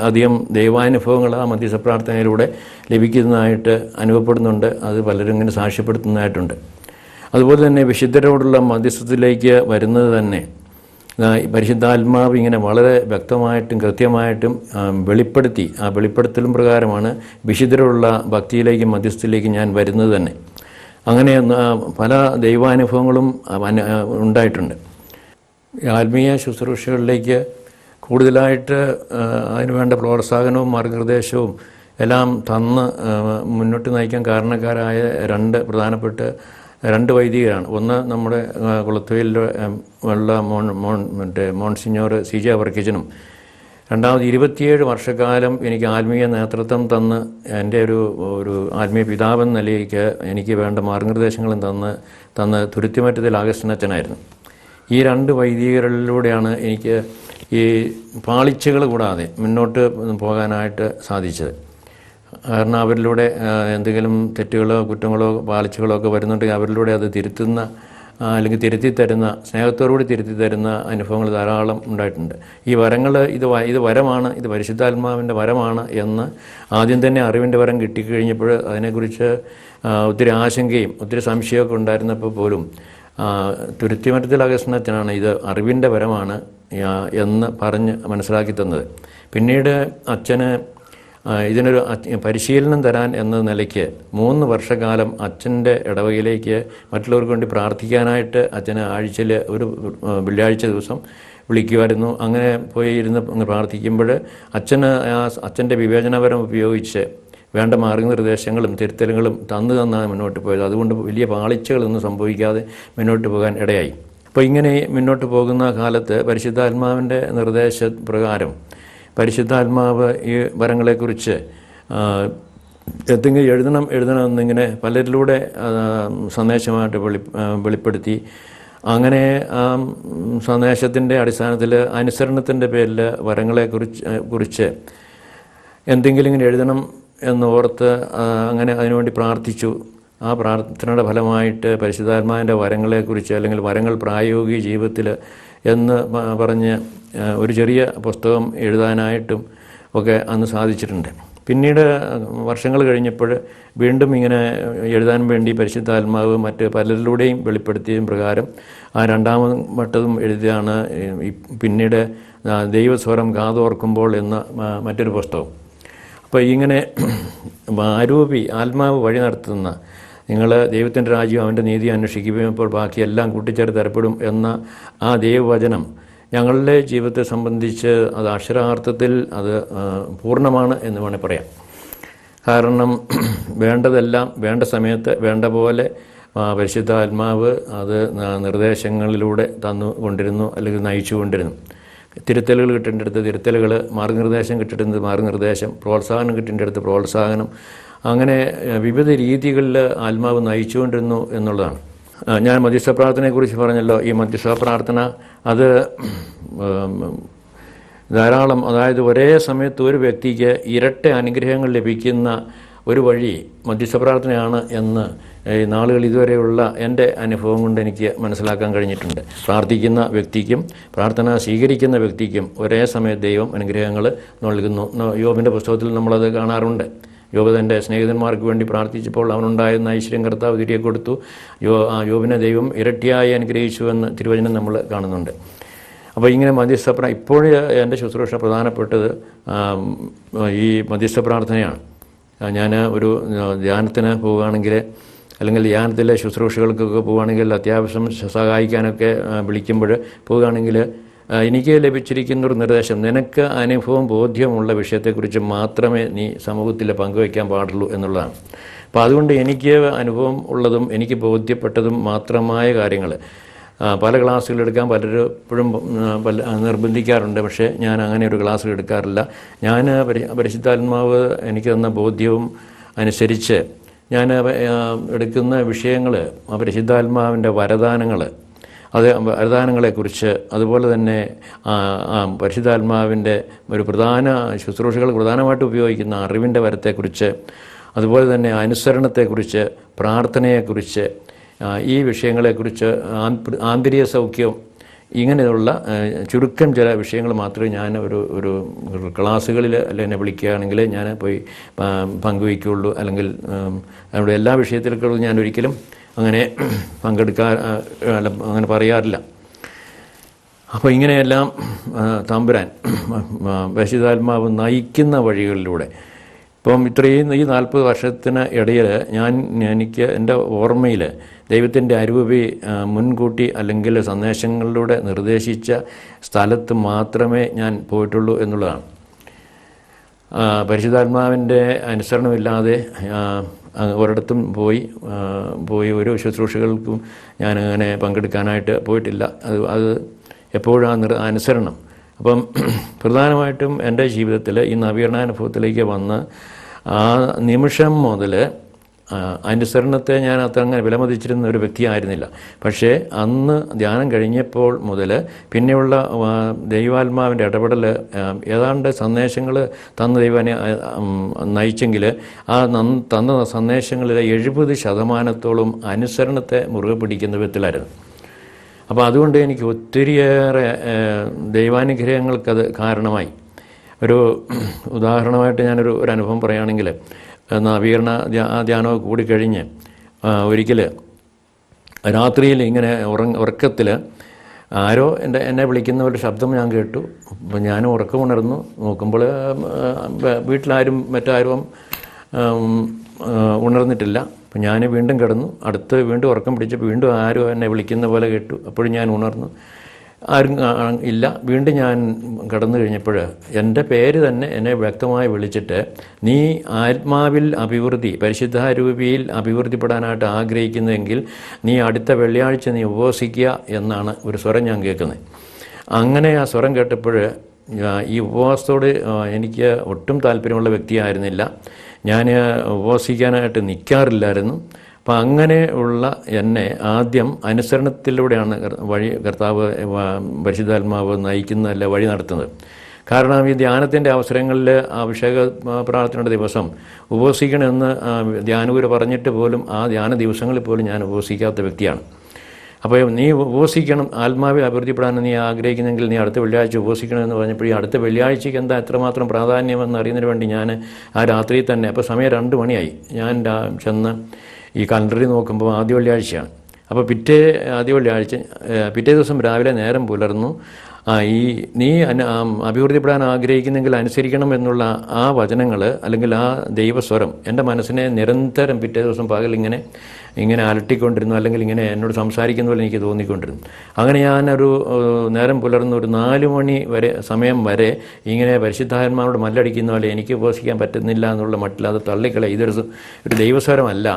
Speaker 5: അധികം ദൈവാനുഭവങ്ങൾ ആ മധ്യസ്ഥ പ്രാർത്ഥനയിലൂടെ ലഭിക്കുന്നതായിട്ട് അനുഭവപ്പെടുന്നുണ്ട്. അത് പലരും ഇങ്ങനെ സാക്ഷ്യപ്പെടുത്തുന്നതായിട്ടുണ്ട്. അതുപോലെ തന്നെ വിശുദ്ധരോടുള്ള മധ്യസ്ഥത്തിലേക്ക് വരുന്നത് തന്നെ പരിശുദ്ധാത്മാവ് ഇങ്ങനെ വളരെ വ്യക്തമായിട്ടും കൃത്യമായിട്ടും വെളിപ്പെടുത്തി, ആ വെളിപ്പെടുത്തലും പ്രകാരമാണ് വിശുദ്ധരോടുള്ള ഭക്തിയിലേക്കും മധ്യസ്ഥത്തിലേക്കും ഞാൻ വരുന്നത് തന്നെ. അങ്ങനെ പല ദൈവാനുഭവങ്ങളും ഉണ്ടായിട്ടുണ്ട്. ആത്മീയ ശുശ്രൂഷകളിലേക്ക് കൂടുതലായിട്ട് അതിനുവേണ്ട പ്രോത്സാഹനവും മാർഗനിർദ്ദേശവും എല്ലാം തന്ന് മുന്നോട്ട് നയിക്കാൻ കാരണക്കാരായ പ്രധാനപ്പെട്ട രണ്ട് വൈദികരാണ്. ഒന്ന് നമ്മുടെ കുളത്തുവയിലുള്ള മോൺസിഞ്ഞോർ CJ വർക്കിച്ചനും, രണ്ടാമത് 27 വർഷക്കാലം എനിക്ക് ആത്മീയ നേതൃത്വം തന്ന് എൻ്റെ ഒരു ആത്മീയ പിതാവെന്ന നിലയ്ക്ക് എനിക്ക് വേണ്ട മാർഗനിർദ്ദേശങ്ങളും തന്ന് തുരുത്തിമറ്റത്തിൽ അഗസ്റ്റിനച്ഛനായിരുന്നു. ഈ 2 വൈദികരിലൂടെയാണ് എനിക്ക് ഈ പാളിച്ചകൾ കൂടാതെ മുന്നോട്ട് പോകാനായിട്ട് സാധിച്ചത്. കാരണം അവരിലൂടെ എന്തെങ്കിലും തെറ്റുകളോ കുറ്റങ്ങളോ പാളിച്ചകളോ ഒക്കെ വരുന്നുണ്ടെങ്കിൽ അവരിലൂടെ അത് തിരുത്തുന്ന അല്ലെങ്കിൽ തിരുത്തിത്തരുന്ന, സ്നേഹത്തോടുകൂടി തിരുത്തിത്തരുന്ന അനുഭവങ്ങൾ ധാരാളം ഉണ്ടായിട്ടുണ്ട്. ഈ വരങ്ങൾ ഇത് വരമാണ്, ഇത് പരിശുദ്ധാത്മാവിൻ്റെ വരമാണ് എന്ന് ആദ്യം തന്നെ അറിവിൻ്റെ വരം കിട്ടിക്കഴിഞ്ഞപ്പോൾ അതിനെക്കുറിച്ച് ഒത്തിരി ആശങ്കയും ഒത്തിരി സംശയമൊക്കെ ഉണ്ടായിരുന്നപ്പോൾ പോലും തുരുത്തിമറ്റത്തിൽ അഗസ്റ്റിനച്ഛനാണ് ഇത് അറിവിൻ്റെ വരമാണ് എന്ന് പറഞ്ഞ് മനസ്സിലാക്കി തന്നത്. പിന്നീട് അച്ഛന് ഇതിനൊരു പരിശീലനം തരാൻ എന്ന നിലയ്ക്ക് 3 വർഷക്കാലം അച്ഛൻ്റെ ഇടവകയിലേക്ക് മറ്റുള്ളവർക്ക് വേണ്ടി പ്രാർത്ഥിക്കാനായിട്ട് അച്ഛന് ആഴ്ചയിൽ ഒരു വെള്ളിയാഴ്ച ദിവസം വിളിക്കുമായിരുന്നു. അങ്ങനെ പോയി ഇരുന്ന് പ്രാർത്ഥിക്കുമ്പോൾ അച്ഛൻ്റെ വിവേചനപരം ഉപയോഗിച്ച് വേണ്ട മാർഗനിർദ്ദേശങ്ങളും തിരുത്തലുകളും തന്നാണ് മുന്നോട്ട് പോയത്. അതുകൊണ്ട് വലിയ പാളിച്ചകളൊന്നും സംഭവിക്കാതെ മുന്നോട്ട് പോകാൻ ഇടയായി. അപ്പോൾ ഇങ്ങനെ മുന്നോട്ട് പോകുന്ന കാലത്ത് പരിശുദ്ധാത്മാവിൻ്റെ നിർദ്ദേശപ്രകാരം പരിശുദ്ധാത്മാവ് ഈ വരങ്ങളെക്കുറിച്ച് എന്തെങ്കിലും എഴുതണമെന്നിങ്ങനെ പലരിലൂടെ സന്ദേശമായിട്ട് വെളിപ്പെടുത്തി. അങ്ങനെ സന്ദേശത്തിൻ്റെ അടിസ്ഥാനത്തിൽ അനുസരണത്തിൻ്റെ പേരിൽ വരങ്ങളെക്കുറിച്ച് എന്തെങ്കിലും ഇങ്ങനെ എഴുതണം എന്നോർത്ത് അങ്ങനെ അതിനുവേണ്ടി പ്രാർത്ഥിച്ചു. ആ പ്രാർത്ഥനയുടെ ഫലമായിട്ട് പരിശുദ്ധാത്മാവിൻ്റെ വരങ്ങളെക്കുറിച്ച് അല്ലെങ്കിൽ വരങ്ങൾ പ്രായോഗിക ജീവിതത്തിൽ എന്ന് പറഞ്ഞ് ഒരു ചെറിയ പുസ്തകം എഴുതാനായിട്ടും ഒക്കെ അന്ന് സാധിച്ചിട്ടുണ്ട്. പിന്നീട് വർഷങ്ങൾ കഴിഞ്ഞപ്പോൾ വീണ്ടും ഇങ്ങനെ എഴുതാൻ വേണ്ടി പരിശുദ്ധാത്മാവ് മറ്റ് പലരിലൂടെയും വെളിപ്പെടുത്തിയതും പ്രകാരം ആ 2ാമത് വട്ടതും എഴുതിയാണ് പിന്നീട് ദൈവസ്വരം കാതോർക്കുമ്പോൾ എന്ന മറ്റൊരു പുസ്തകം. അപ്പോൾ ഇങ്ങനെ ആത്മാവ് വഴി നടത്തുന്ന നിങ്ങൾ ദൈവത്തിൻ്റെ രാജ്യം അവൻ്റെ നീതി അന്വേഷിക്കുമ്പോൾ ബാക്കിയെല്ലാം കൂട്ടിച്ചേർത്ത് തരപ്പെടും എന്ന ആ ദൈവവചനം ഞങ്ങളുടെ ജീവിതത്തെ സംബന്ധിച്ച് അത് അക്ഷരാർത്ഥത്തിൽ അത് പൂർണ്ണമാണ് എന്ന് വേണേൽ പറയാം. കാരണം വേണ്ടതെല്ലാം വേണ്ട സമയത്ത് വേണ്ട പോലെ പരിശുദ്ധാത്മാവ് അത് നിർദ്ദേശങ്ങളിലൂടെ തന്നുകൊണ്ടിരുന്നു അല്ലെങ്കിൽ നയിച്ചു കൊണ്ടിരുന്നു. തിരുത്തലുകൾ കിട്ടേണ്ടടുത്ത് തിരുത്തലുകൾ, മാർഗനിർദ്ദേശം കിട്ടേണ്ടത് മാർഗനിർദ്ദേശം, പ്രോത്സാഹനം കിട്ടേണ്ടടുത്ത് പ്രോത്സാഹനം, അങ്ങനെ വിവിധ രീതികളിൽ ആത്മാവ് നയിച്ചുകൊണ്ടിരുന്നു എന്നുള്ളതാണ്. ഞാൻ മധ്യസ്ഥ പ്രാർത്ഥനയെക്കുറിച്ച് പറഞ്ഞല്ലോ. ഈ മധ്യസ്ഥ പ്രാർത്ഥന അത് ധാരാളം, അതായത് ഒരേ സമയത്ത് ഒരു വ്യക്തിക്ക് ഇരട്ട അനുഗ്രഹങ്ങൾ ലഭിക്കുന്ന ഒരു വഴി മധ്യസ്ഥ പ്രാർത്ഥനയാണ് എന്ന് നാളുകൾ ഇതുവരെയുള്ള എൻ്റെ അനുഭവം കൊണ്ട് എനിക്ക് മനസ്സിലാക്കാൻ കഴിഞ്ഞിട്ടുണ്ട്. പ്രാർത്ഥിക്കുന്ന വ്യക്തിക്കും പ്രാർത്ഥന സ്വീകരിക്കുന്ന വ്യക്തിക്കും ഒരേ സമയത്ത് ദൈവം അനുഗ്രഹങ്ങൾ നൽകുന്നു. യോബിൻ്റെ പുസ്തകത്തിൽ നമ്മളത് കാണാറുണ്ട്. യോബ് തൻ്റെ സ്നേഹിതന്മാർക്ക് വേണ്ടി പ്രാർത്ഥിച്ചപ്പോൾ അവനുണ്ടായിരുന്ന ഐശ്വര്യം കർത്താവ് തിരികെ കൊടുത്തു. യോബിനെ ദൈവം ഇരട്ടിയായി അനുഗ്രഹിച്ചു എന്ന് തിരുവചനം നമ്മൾ കാണുന്നുണ്ട്. അപ്പോൾ ഇങ്ങനെ മധ്യസ്ഥ ഇപ്പോഴും എൻ്റെ ശുശ്രൂഷ പ്രധാനപ്പെട്ടത് ഈ മധ്യസ്ഥ പ്രാർത്ഥനയാണ്. ഞാൻ ഒരു ധ്യാനത്തിന് പോവുകയാണെങ്കിൽ അല്ലെങ്കിൽ ധ്യാനത്തിലെ ശുശ്രൂഷകൾക്കൊക്കെ പോവുകയാണെങ്കിൽ അത്യാവശ്യം സഹായിക്കാനൊക്കെ വിളിക്കുമ്പോൾ പോവുകയാണെങ്കിൽ എനിക്ക് ലഭിച്ചിരിക്കുന്നൊരു നിർദ്ദേശം, നിനക്ക് അനുഭവം ബോധ്യമുള്ള വിഷയത്തെക്കുറിച്ച് മാത്രമേ നീ സമൂഹത്തിൽ പങ്കുവയ്ക്കാൻ പാടുള്ളൂ എന്നുള്ളതാണ്. അപ്പോൾ അതുകൊണ്ട് എനിക്ക് അനുഭവം ഉള്ളതും എനിക്ക് ബോധ്യപ്പെട്ടതും മാത്രമായ കാര്യങ്ങൾ പല ക്ലാസ്സുകൾ എടുക്കാൻ പലരും എപ്പോഴും നിർബന്ധിക്കാറുണ്ട്. പക്ഷേ ഞാൻ അങ്ങനെ ഒരു ക്ലാസ് എടുക്കാറില്ല. ഞാൻ പരിശുദ്ധാത്മാവ് എനിക്ക് തന്ന ബോധ്യവും അനുസരിച്ച് ഞാൻ എടുക്കുന്ന വിഷയങ്ങൾ പരിശുദ്ധാത്മാവിൻ്റെ വരദാനങ്ങളെക്കുറിച്ച്, അതുപോലെ തന്നെ പരിശുദ്ധാത്മാവിൻ്റെ ഒരു പ്രധാന ശുശ്രൂഷകൾ പ്രധാനമായിട്ട് ഉപയോഗിക്കുന്ന അറിവിൻ്റെ വരത്തെക്കുറിച്ച്, അതുപോലെ തന്നെ അനുസരണത്തെക്കുറിച്ച്, പ്രാർത്ഥനയെക്കുറിച്ച്, ഈ വിഷയങ്ങളെക്കുറിച്ച്, ആന്തരിക സൗഖ്യം, ഇങ്ങനെയുള്ള ചുരുക്കം ചില വിഷയങ്ങൾ മാത്രമേ ഞാൻ ഒരു ക്ലാസ്സുകളിൽ എന്നെ വിളിക്കുകയാണെങ്കിൽ ഞാൻ പോയി പങ്കുവയ്ക്കുകയുള്ളൂ. അല്ലെങ്കിൽ അവിടെ എല്ലാ വിഷയത്തിലും ഞാൻ ഒരിക്കലും അങ്ങനെ അങ്ങനെ പറയാറില്ല. അപ്പോൾ ഇങ്ങനെയെല്ലാം തമ്പുരാൻ പരിശുദ്ധാത്മാവ് നയിക്കുന്ന വഴികളിലൂടെ ഇപ്പം ഇത്രയും ഈ 40 വർഷത്തിന് ഇടയിൽ എനിക്ക് എൻ്റെ ഓർമ്മയിൽ ദൈവത്തിൻ്റെ അരൂപി മുൻകൂട്ടി അല്ലെങ്കിൽ സന്ദേശങ്ങളിലൂടെ നിർദ്ദേശിച്ച സ്ഥലത്ത് മാത്രമേ ഞാൻ പോയിട്ടുള്ളൂ എന്നുള്ളതാണ്. പരിശുദ്ധാത്മാവിൻ്റെ അനുസരണമില്ലാതെ ഒരിടത്തും പോയി ഒരു ശുശ്രൂഷകൾക്കും ഞാൻ അങ്ങനെ പങ്കെടുക്കാനായിട്ട് പോയിട്ടില്ല. അത് എപ്പോഴും അനുസരണം. അപ്പം പ്രധാനമായിട്ടും എൻ്റെ ജീവിതത്തിൽ ഈ നവീകരണാനുഭവത്തിലേക്ക് വന്ന് ആ നിമിഷം മുതൽ അനുസരണത്തെ ഞാൻ അങ്ങനെ വിലമതിച്ചിരുന്ന ഒരു വ്യക്തിയായിരുന്നില്ല. പക്ഷേ അന്ന് ധ്യാനം കഴിഞ്ഞപ്പോൾ മുതൽ പിന്നെയുള്ള ദൈവാത്മാവിൻ്റെ ഇടപെടൽ ഏതാണ്ട് സന്ദേശങ്ങൾ തന്ന ദൈവനെ നയിച്ചെങ്കിൽ ആ തന്ന സന്ദേശങ്ങളിൽ 70% അനുസരണത്തെ മുറുകെ പിടിക്കുന്ന വിധത്തിലായിരുന്നു. അപ്പോൾ അതുകൊണ്ട് എനിക്ക് ഒത്തിരിയേറെ ദൈവാനുഗ്രഹങ്ങൾക്കത് കാരണമായി. ഒരു ഉദാഹരണമായിട്ട് ഞാനൊരു അനുഭവം പറയുകയാണെങ്കിൽ, നവീകരണ ധ്യാനമൊക്കെ കൂടിക്കഴിഞ്ഞ് ഒരിക്കൽ രാത്രിയിൽ ഇങ്ങനെ ഉറക്കത്തിൽ ആരോ എന്നെ വിളിക്കുന്ന ഒരു ശബ്ദം ഞാൻ കേട്ടു. അപ്പം ഞാനും ഉറക്കമുണർന്നു. നോക്കുമ്പോൾ വീട്ടിലാരും മറ്റാരും ഉണർന്നിട്ടില്ല. അപ്പം ഞാൻ വീണ്ടും കിടന്നു. വീണ്ടും ഉറക്കം പിടിച്ചപ്പോൾ വീണ്ടും ആരോ എന്നെ വിളിക്കുന്ന പോലെ കേട്ടു. അപ്പോഴും ഞാൻ ഉണർന്നു. ആരും ഇല്ല. വീണ്ടും ഞാൻ കടന്നു കഴിഞ്ഞപ്പോൾ എൻ്റെ പേര് തന്നെ എന്നെ വ്യക്തമായി വിളിച്ചിട്ട്, നീ ആത്മാവിൽ പരിശുദ്ധാരൂപിയിൽ അഭിവൃദ്ധിപ്പെടാനായിട്ട് ആഗ്രഹിക്കുന്നെങ്കിൽ നീ അടുത്ത വെള്ളിയാഴ്ച നീ ഉപവസിക്കുക എന്നാണ് ഒരു സ്വരം ഞാൻ കേൾക്കുന്നത്. അങ്ങനെ ആ സ്വരം കേട്ടപ്പോൾ ഈ ഉപവാസത്തോട് എനിക്ക് ഒട്ടും താല്പര്യമുള്ള വ്യക്തിയായിരുന്നില്ല. ഞാൻ ഉപവസിക്കാനായിട്ട് നിൽക്കാറില്ലായിരുന്നു. അപ്പം അങ്ങനെ ഉള്ള എന്നെ ആദ്യം അനുസരണത്തിലൂടെയാണ് കർത്താവ് പരിശുദ്ധാത്മാവ് നയിക്കുന്നതല്ല വഴി നടത്തുന്നത്. കാരണം ഈ ധ്യാനത്തിൻ്റെ അവസരങ്ങളിൽ അഭിഷേക പ്രാർത്ഥനയുടെ ദിവസം ഉപവസിക്കണമെന്ന് ധ്യാനഗുരു പറഞ്ഞിട്ട് പോലും ആ ധ്യാന ദിവസങ്ങളിൽ പോലും ഞാൻ ഉപവസിക്കാത്ത വ്യക്തിയാണ്. അപ്പോൾ നീ ഉപവസിക്കണം, ആത്മാവിൽ അഭിവൃദ്ധിപ്പെടാൻ നീ ആഗ്രഹിക്കുന്നെങ്കിൽ നീ അടുത്ത വെള്ളിയാഴ്ച ഉപവസിക്കണമെന്ന് പറഞ്ഞപ്പോൾ ഈ അടുത്ത വെള്ളിയാഴ്ചയ്ക്ക് എന്താ എത്രമാത്രം പ്രാധാന്യമെന്ന് അറിയുന്നതിന് വേണ്ടി ഞാൻ ആ രാത്രിയിൽ തന്നെ, അപ്പോൾ സമയം 2 മണിയായി, ഞാൻ ചെന്ന് ഈ കലണ്ടറിൽ നോക്കുമ്പോൾ ആദ്യ വെള്ളിയാഴ്ചയാണ്. അപ്പോൾ ആദ്യ വെള്ളിയാഴ്ച പിറ്റേ ദിവസം രാവിലെ നേരം പുലർന്നു. നീ അഭിവൃദ്ധിപ്പെടാൻ ആഗ്രഹിക്കുന്നെങ്കിൽ അനുസരിക്കണം എന്നുള്ള ആ വചനങ്ങൾ അല്ലെങ്കിൽ ആ ദൈവസ്വരം എൻ്റെ മനസ്സിനെ നിരന്തരം പിറ്റേ ദിവസം പകൽ ഇങ്ങനെ അലട്ടിക്കൊണ്ടിരുന്നു, അല്ലെങ്കിൽ ഇങ്ങനെ എന്നോട് സംസാരിക്കുന്ന പോലെ എനിക്ക് തോന്നിക്കൊണ്ടിരുന്നു. അങ്ങനെ ഞാനൊരു നേരം പുലർന്ന് ഒരു 4 മണി സമയം വരെ ഇങ്ങനെ പരിശുദ്ധാത്മാവോട് മല്ലടിക്കുന്ന പോലെ എനിക്ക് ഉപവസിക്കാൻ പറ്റുന്നില്ല എന്നുള്ള മട്ടിൽ അത് തള്ളിക്കളെ, ഇതൊരു ദൈവസ്വരമല്ല,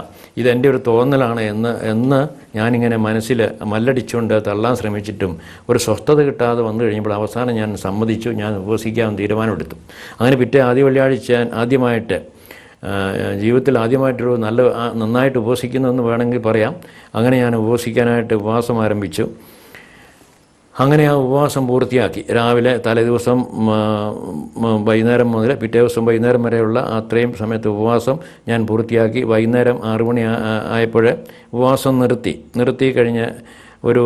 Speaker 5: ഇതെൻ്റെ ഒരു തോന്നലാണ് എന്ന് ഞാനിങ്ങനെ മനസ്സിൽ മല്ലടിച്ചുകൊണ്ട് തള്ളാൻ ശ്രമിച്ചിട്ടും ഒരു സ്വസ്ഥത കിട്ടാതെ വന്നു കഴിഞ്ഞപ്പോൾ അവസാനം ഞാൻ സമ്മതിച്ചു, ഞാൻ ഉപവസിക്കാൻ തീരുമാനമെടുത്തു. അങ്ങനെ ആദ്യ വെള്ളിയാഴ്ച ആദ്യമായിട്ട് ജീവിതത്തിൽ ആദ്യമായിട്ടൊരു നന്നായിട്ട് ഉപവസിക്കുന്നതെന്ന് വേണമെങ്കിൽ പറയാം. അങ്ങനെ ഞാൻ ഉപവാസം ആരംഭിച്ചു. അങ്ങനെ ആ ഉപവാസം പൂർത്തിയാക്കി. രാവിലെ തലേദിവസം വൈകുന്നേരം മുതൽ പിറ്റേ ദിവസം വൈകുന്നേരം വരെയുള്ള അത്രയും സമയത്ത് ഉപവാസം ഞാൻ പൂർത്തിയാക്കി. വൈകുന്നേരം 6 മണി ആയപ്പോൾ ഉപവാസം നിർത്തി കഴിഞ്ഞ് ഒരു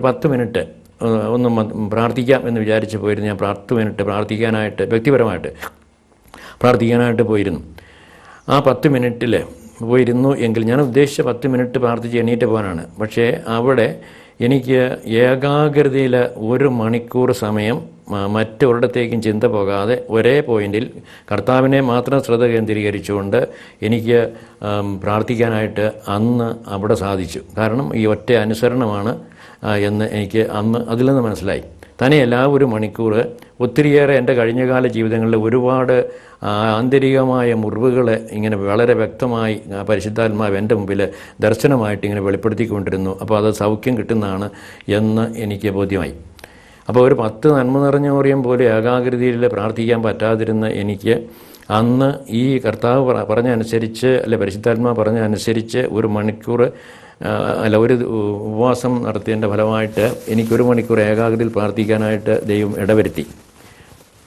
Speaker 5: 10 മിനിറ്റ് ഒന്ന് പ്രാർത്ഥിക്കാം എന്ന് വിചാരിച്ച് പോയിരുന്നു. ഞാൻ 10 മിനിറ്റ് പ്രാർത്ഥിക്കാനായിട്ട് വ്യക്തിപരമായിട്ട് പ്രാർത്ഥിക്കാനായിട്ട് പോയിരുന്നു. ആ 10 മിനിറ്റിൽ പോയിരുന്നു എങ്കിൽ ഞാൻ ഉദ്ദേശിച്ച 10 മിനിറ്റ് പ്രാർത്ഥിച്ച് എണീറ്റ് പോകാനാണ്. പക്ഷേ അവിടെ എനിക്ക് ഏകാഗ്രതയിൽ 1 മണിക്കൂർ സമയം മറ്റൊരിടത്തേക്കും ചിന്ത പോകാതെ ഒരേ പോയിന്റിൽ കർത്താവിനെ മാത്രം ശ്രദ്ധ കേന്ദ്രീകരിച്ചുകൊണ്ട് എനിക്ക് പ്രാർത്ഥിക്കാനായിട്ട് അന്ന് അവിടെ സാധിച്ചു. കാരണം ഈ ഒറ്റ അനുസരണമാണ് എന്ന് എനിക്ക് അന്ന് അതിൽ നിന്ന് മനസ്സിലായി. തന്നെയല്ല ഒരു മണിക്കൂർ ഒത്തിരിയേറെ എൻ്റെ കഴിഞ്ഞകാല ജീവിതങ്ങളിൽ ഒരുപാട് ആന്തരികമായ മുറിവുകൾ ഇങ്ങനെ വളരെ വ്യക്തമായി പരിശുദ്ധാത്മാവ് എൻ്റെ മുമ്പിൽ ദർശനമായിട്ട് ഇങ്ങനെ വെളിപ്പെടുത്തിക്കൊണ്ടിരുന്നു. അപ്പോൾ അത് സൗഖ്യം കിട്ടുന്നതാണ് എന്ന് എനിക്ക് ബോധ്യമായി. അപ്പോൾ ഒരു 10 നന്മ നിറഞ്ഞ മറിയം പോലെ ഏകാഗ്രതയിൽ പ്രാർത്ഥിക്കാൻ പറ്റാതിരുന്ന എനിക്ക് അന്ന് ഈ കർത്താവ് പറഞ്ഞ അനുസരിച്ച് അല്ലെ പരിശുദ്ധാത്മാവ് പറഞ്ഞ അനുസരിച്ച് ഒരു മണിക്കൂർ ഒരു ഉപവാസം നടത്തിയതിൻ്റെ ഫലമായിട്ട് എനിക്കൊരു മണിക്കൂർ ഏകാഗ്രതയിൽ പ്രാർത്ഥിക്കാനായിട്ട് ദൈവം ഇടവരുത്തി.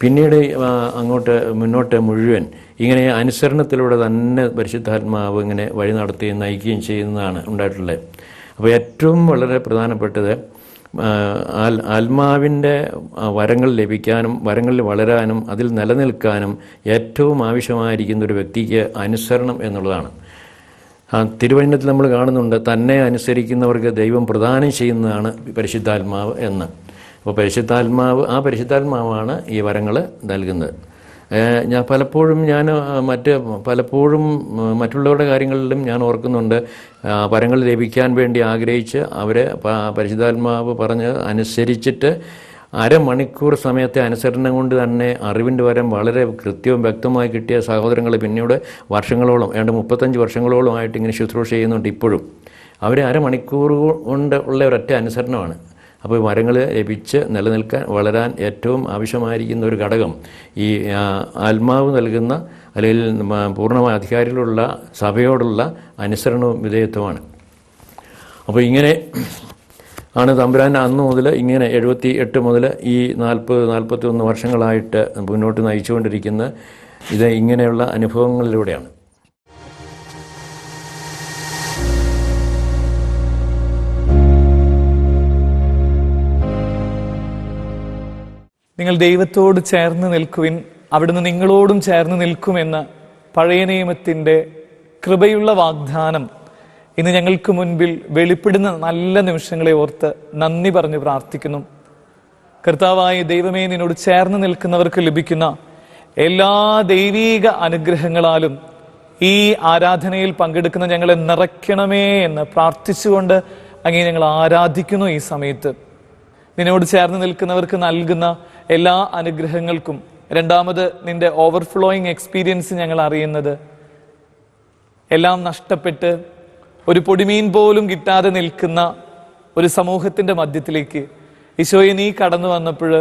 Speaker 5: പിന്നീട് മുന്നോട്ട് മുഴുവൻ ഇങ്ങനെ അനുസരണത്തിലൂടെ തന്നെ പരിശുദ്ധാത്മാവ് ഇങ്ങനെ വഴി നടത്തുകയും നയിക്കുകയും ചെയ്യുന്നതാണ് ഉണ്ടായിട്ടുള്ളത്. അപ്പോൾ ഏറ്റവും വളരെ പ്രധാനപ്പെട്ടത് ആത്മാവിൻ്റെ വരങ്ങൾ ലഭിക്കാനും വരങ്ങളിൽ വളരാനും അതിൽ നിലനിൽക്കാനും ഏറ്റവും ആവശ്യമായിരിക്കുന്ന ഒരു വ്യക്തിക്ക് അനുസരണം എന്നുള്ളതാണ്. തിരുവചനത്തിൽ നമ്മൾ കാണുന്നുണ്ട്, തന്നെ അനുസരിക്കുന്നവർക്ക് ദൈവം പ്രദാനം ചെയ്യുന്നതാണ് പരിശുദ്ധാത്മാവ് എന്ന്. അപ്പോൾ പരിശുദ്ധാത്മാവാണ് ഈ വരങ്ങൾ നൽകുന്നത്. പലപ്പോഴും മറ്റുള്ളവരുടെ കാര്യങ്ങളിലും ഞാൻ ഓർക്കുന്നുണ്ട്, വരങ്ങൾ ലഭിക്കാൻ വേണ്ടി ആഗ്രഹിച്ച് അവരെ പരിശുദ്ധാത്മാവ് പറഞ്ഞ് അനുസരിച്ചിട്ട് അരമണിക്കൂർ സമയത്തെ അനുസരണം കൊണ്ട് തന്നെ അറിവിൻ്റെ വരം വളരെ കൃത്യവും വ്യക്തമായി കിട്ടിയ സഹോദരങ്ങൾ പിന്നീട് വർഷങ്ങളോളം 35 വർഷങ്ങളോളമായിട്ട് ഇങ്ങനെ ശുശ്രൂഷ ചെയ്യുന്നുണ്ട്. ഇപ്പോഴും അവർ അരമണിക്കൂർ കൊണ്ട് ഉള്ള ഒരൊറ്റ അനുസരണമാണ്. അപ്പോൾ വരങ്ങൾ ലഭിച്ച് നിലനിൽക്കാൻ വളരാൻ ഏറ്റവും ആവശ്യമായിരിക്കുന്ന ഒരു ഘടകം ഈ ആത്മാവ് നൽകുന്ന അല്ലെങ്കിൽ പൂർണ്ണമായ അധികാരികളുള്ള സഭയോടുള്ള അനുസരണവും വിധേയത്വമാണ്. അപ്പോൾ ഇങ്ങനെ ആണ് തമ്പുരാൻ അന്ന് മുതൽ ഇങ്ങനെ 78 മുതൽ ഈ 40-41 വർഷങ്ങളായിട്ട് മുന്നോട്ട് നയിച്ചുകൊണ്ടിരിക്കുന്ന ഇത് ഇങ്ങനെയുള്ള അനുഭവങ്ങളിലൂടെയാണ്.
Speaker 6: നിങ്ങൾ ദൈവത്തോട് ചേർന്ന് നിൽക്കുവിൻ, അവിടുന്ന് നിങ്ങളോടും ചേർന്ന് നിൽക്കുമെന്ന് പഴയ നിയമത്തിൻ്റെ കൃപയുള്ള വാഗ്ദാനം ഇന്ന് ഞങ്ങൾക്ക് മുൻപിൽ വെളിപ്പെടുന്ന നല്ല നിമിഷങ്ങളെ ഓർത്ത് നന്ദി പറഞ്ഞ് പ്രാർത്ഥിക്കുന്നു. കർത്താവായ ദൈവമേ, നിന്നോട് ചേർന്ന് നിൽക്കുന്നവർക്ക് ലഭിക്കുന്ന എല്ലാ ദൈവീക അനുഗ്രഹങ്ങളാലും ഈ ആരാധനയിൽ പങ്കെടുക്കുന്ന ഞങ്ങളെ നിറയ്ക്കണമേ എന്ന് പ്രാർത്ഥിച്ചുകൊണ്ട് അങ്ങേ ഞങ്ങൾ ആരാധിക്കുന്നു. ഈ സമയത്ത് നിന്നോട് ചേർന്ന് നിൽക്കുന്നവർക്ക് നൽകുന്ന എല്ലാ അനുഗ്രഹങ്ങൾക്കും രണ്ടാമത് നിന്റെ ഓവർഫ്ലോയിങ് എക്സ്പീരിയൻസ് ഞങ്ങൾ അറിയുന്നത് എല്ലാം നഷ്ടപ്പെട്ട് ഒരു പൊടിമീൻ പോലും കിട്ടാതെ നിൽക്കുന്ന ഒരു സമൂഹത്തിൻ്റെ മധ്യത്തിലേക്ക് ഈശോയെ നീ കടന്നു വന്നപ്പോൾ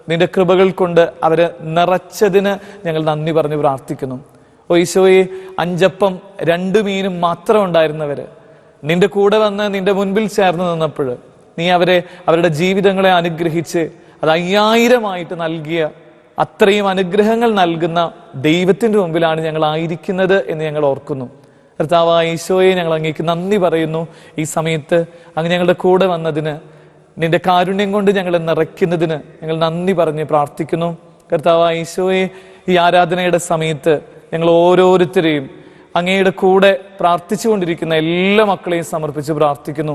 Speaker 6: നിന്റെ കൃപകൾ കൊണ്ട് അവരെ നിറച്ചതിന് ഞങ്ങൾ നന്ദി പറഞ്ഞ് പ്രാർത്ഥിക്കുന്നു. ഈശോയെ, 5 അപ്പം 2 മീനും മാത്രം ഉണ്ടായിരുന്നവർ നിന്റെ കൂടെ വന്ന് നിന്റെ മുൻപിൽ ചേർന്ന് നിന്നപ്പോൾ നീ അവരുടെ ജീവിതങ്ങളെ അനുഗ്രഹിച്ച് അത് 5000 നൽകിയ അത്രയും അനുഗ്രഹങ്ങൾ നൽകുന്ന ദൈവത്തിൻ്റെ മുമ്പിലാണ് ഞങ്ങൾ ആയിരിക്കുന്നത് എന്ന് ഞങ്ങൾ ഓർക്കുന്നു. കർത്താവായ ഈശോയെ, ഞങ്ങൾ അങ്ങേക്ക് നന്ദി പറയുന്നു. ഈ സമയത്ത് അങ്ങ് ഞങ്ങളുടെ കൂടെ വന്നതിന്, നിന്റെ കാരുണ്യം കൊണ്ട് ഞങ്ങളെ നിറയ്ക്കുന്നതിന് ഞങ്ങൾ നന്ദി പറഞ്ഞ് പ്രാർത്ഥിക്കുന്നു. കർത്താവായ ഈശോയെ, ഈ ആരാധനയുടെ സമയത്ത് ഞങ്ങൾ ഓരോരുത്തരെയും അങ്ങയുടെ കൂടെ പ്രാർത്ഥിച്ചുകൊണ്ടിരിക്കുന്ന എല്ലാ മക്കളെയും സമർപ്പിച്ച് പ്രാർത്ഥിക്കുന്നു.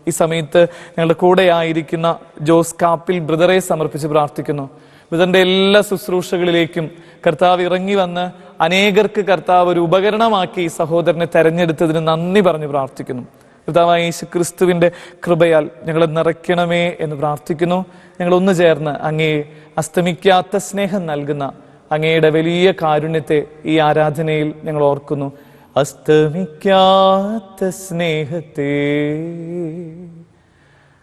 Speaker 6: ഈ സമയത്ത് ഞങ്ങളുടെ കൂടെ ആയിരിക്കുന്ന ജോസ് കാപ്പിൽ ബ്രദറെ സമർപ്പിച്ച് പ്രാർത്ഥിക്കുന്നു. ബ്രദറിന്റെ എല്ലാ ശുശ്രൂഷകളിലേക്കും കർത്താവ് ഇറങ്ങി വന്ന് അനേകർക്ക് കർത്താവ് ഒരു ഉപകരണമാക്കി ഈ സഹോദരനെ തെരഞ്ഞെടുത്തതിന് നന്ദി പറഞ്ഞ് പ്രാർത്ഥിക്കുന്നു. കർത്താവായ യേശു ക്രിസ്തുവിന്റെ കൃപയാൽ ഞങ്ങളെ നിറയ്ക്കണമേ എന്ന് പ്രാർത്ഥിക്കുന്നു. ഞങ്ങൾ ഒന്ന് ചേർന്ന് അങ്ങയെ അസ്തമിക്കാത്ത സ്നേഹം നൽകുന്ന അങ്ങയുടെ വലിയ കാരുണ്യത്തെ ഈ ആരാധനയിൽ ഞങ്ങൾ ഓർക്കുന്നു. അസ്തമിക്കാത്ത സ്നേഹത്തെ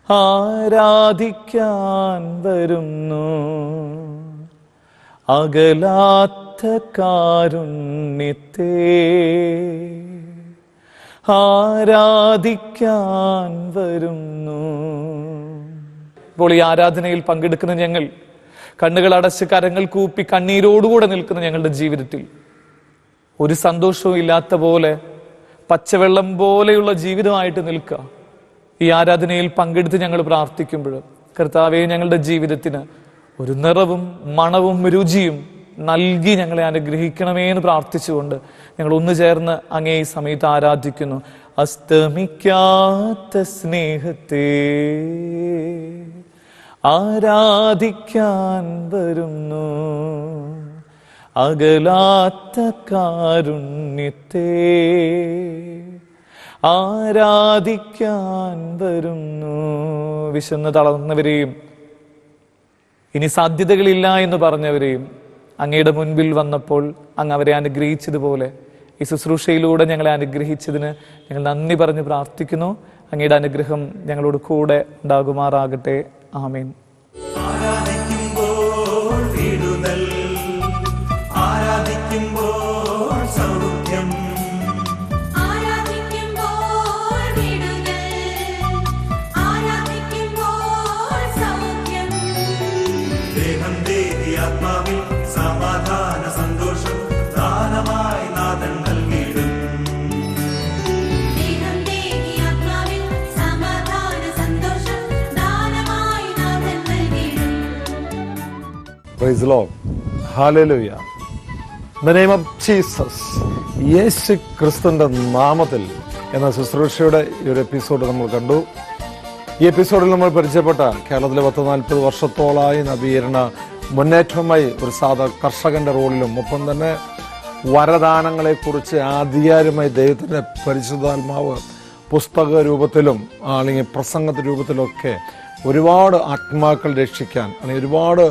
Speaker 6: ആരാധിക്കാൻ വരുന്നു, അകലാത്ത കാരുണ്യത്തെ ആരാധിക്കാൻ വരുന്നു. ഇപ്പോൾ ഈ ആരാധനയിൽ പങ്കെടുക്കുന്ന ഞങ്ങൾ കണ്ണുകൾ അടച്ച് കരങ്ങൾ കൂപ്പി കണ്ണീരോടുകൂടെ നിൽക്കുന്ന ഞങ്ങളുടെ ജീവിതത്തിൽ ഒരു സന്തോഷവും ഇല്ലാത്ത പോലെ പച്ചവെള്ളം പോലെയുള്ള ജീവിതമായിട്ട് നിൽക്കുക. ഈ ആരാധനയിൽ പങ്കെടുത്ത് ഞങ്ങൾ പ്രാർത്ഥിക്കുമ്പോൾ കർത്താവേ, ഞങ്ങളുടെ ജീവിതത്തിന് ഒരു നിറവും മണവും രുചിയും നൽകി ഞങ്ങളെ അനുഗ്രഹിക്കണമേ എന്ന് പ്രാർത്ഥിച്ചുകൊണ്ട് ഞങ്ങൾ ഒന്ന് ചേർന്ന് അങ്ങേ ഈ സമയത്ത് ആരാധിക്കുന്നു. അസ്തമിക്കാത്ത സ്നേഹത്തെ ആരാധിക്കാൻ വരുന്നു, അകലാത്ത കാരുണ്യത്തെ ആരാധിക്കാൻ വരുന്നു. വിശന്ന് തളർന്നവരെയും ഇനി സാധ്യതകളില്ല എന്ന് പറഞ്ഞവരെയും അങ്ങയുടെ മുൻപിൽ വന്നപ്പോൾ അങ്ങ് അവരെ അനുഗ്രഹിച്ചതുപോലെ ഈ ശുശ്രൂഷയിലൂടെ ഞങ്ങളെ അനുഗ്രഹിച്ചതിന് ഞങ്ങൾ നന്ദി പറഞ്ഞ് പ്രാർത്ഥിക്കുന്നു. അങ്ങയുടെ അനുഗ്രഹം ഞങ്ങളോട് കൂടെ ഉണ്ടാകുമാറാകട്ടെ. ആമേൻ.
Speaker 1: ആരാധിക്കുമ്പോൾ വിടുതൽ, ആരാധിക്കുമ്പോൾ സൗഖ്യം,
Speaker 7: ആരാധിക്കുമ്പോൾ വിടുതൽ, ആരാധിക്കുമ്പോൾ സൗഖ്യം.
Speaker 1: ദേഹം ദേഹി ആത്മാവിൽ സമാധാന സന്തോഷം ദാനമായി നാഥൻ നൽകിയിടും.
Speaker 7: ദേഹം ദേഹി ആത്മാവിൽ സമാധാന സന്തോഷം ദാനമായി നാഥൻ നൽകിയിടും.
Speaker 4: Praise the Lord. Hallelujah. In the name of Jesus, Yesu ക്രിസ്തുവിന്റെ നാമത്തിൽ എന്ന ശുശ്രൂഷയുടെ ഈ ഒരു എപ്പിസോഡ് നമ്മൾ കണ്ടു. ഈ എപ്പിസോഡിൽ നമ്മൾ പരിചയപ്പെട്ട കേരളത്തിലെ 40 വർഷത്തോളമായി നവീകരണ മുന്നേറ്റവുമായി ഒരു കർഷകന്റെ റോളിലും ഒപ്പം തന്നെ വരദാനങ്ങളെക്കുറിച്ച് ആധികാരികമായി ദൈവത്തിൻ്റെ പരിശുദ്ധാത്മാവ് പുസ്തക രൂപത്തിലും അല്ലെങ്കിൽ പ്രസംഗത്തിന്റെ രൂപത്തിലൊക്കെ ഒരുപാട് ആത്മാക്കൾ രക്ഷിക്കാൻ അല്ലെങ്കിൽ ഒരുപാട്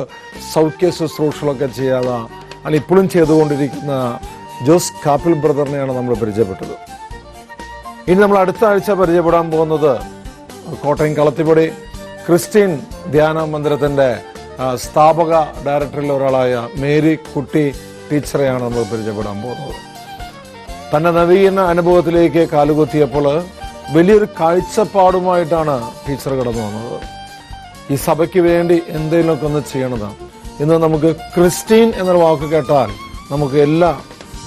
Speaker 4: സൗഖ്യ ശുശ്രൂഷകളൊക്കെ ചെയ്യാതെ അല്ലെങ്കിൽ ഇപ്പോഴും ചെയ്തുകൊണ്ടിരിക്കുന്ന ജോസ് കാപ്പിൽ ബ്രദറിനെയാണ് നമ്മൾ പരിചയപ്പെട്ടത്. ഇനി നമ്മൾ അടുത്ത ആഴ്ച പരിചയപ്പെടാൻ പോകുന്നത് കോട്ടയം കളത്തിപ്പൊടി ക്രിസ്ത്യൻ ധ്യാന മന്ദിരത്തിൻ്റെ സ്ഥാപക ഡയറക്ടറിൽ ഒരാളായ മേരി കുട്ടി ടീച്ചറെയാണ് നമ്മൾ പരിചയപ്പെടാൻ പോകുന്നത്. തൻ്റെ നവീകരണ അനുഭവത്തിലേക്ക് കാലുകുത്തിയപ്പോൾ വലിയൊരു കാഴ്ചപ്പാടുമായിട്ടാണ് ടീച്ചർ കടന്നു വന്നത്. ഈ സഭയ്ക്ക് വേണ്ടി എന്തെങ്കിലുമൊക്കെ ഒന്ന് ചെയ്യണതാണ്. ഇന്ന് നമുക്ക് ക്രിസ്ത്യൻ എന്നൊരു വാക്ക് കേട്ടാൽ നമുക്ക് എല്ലാ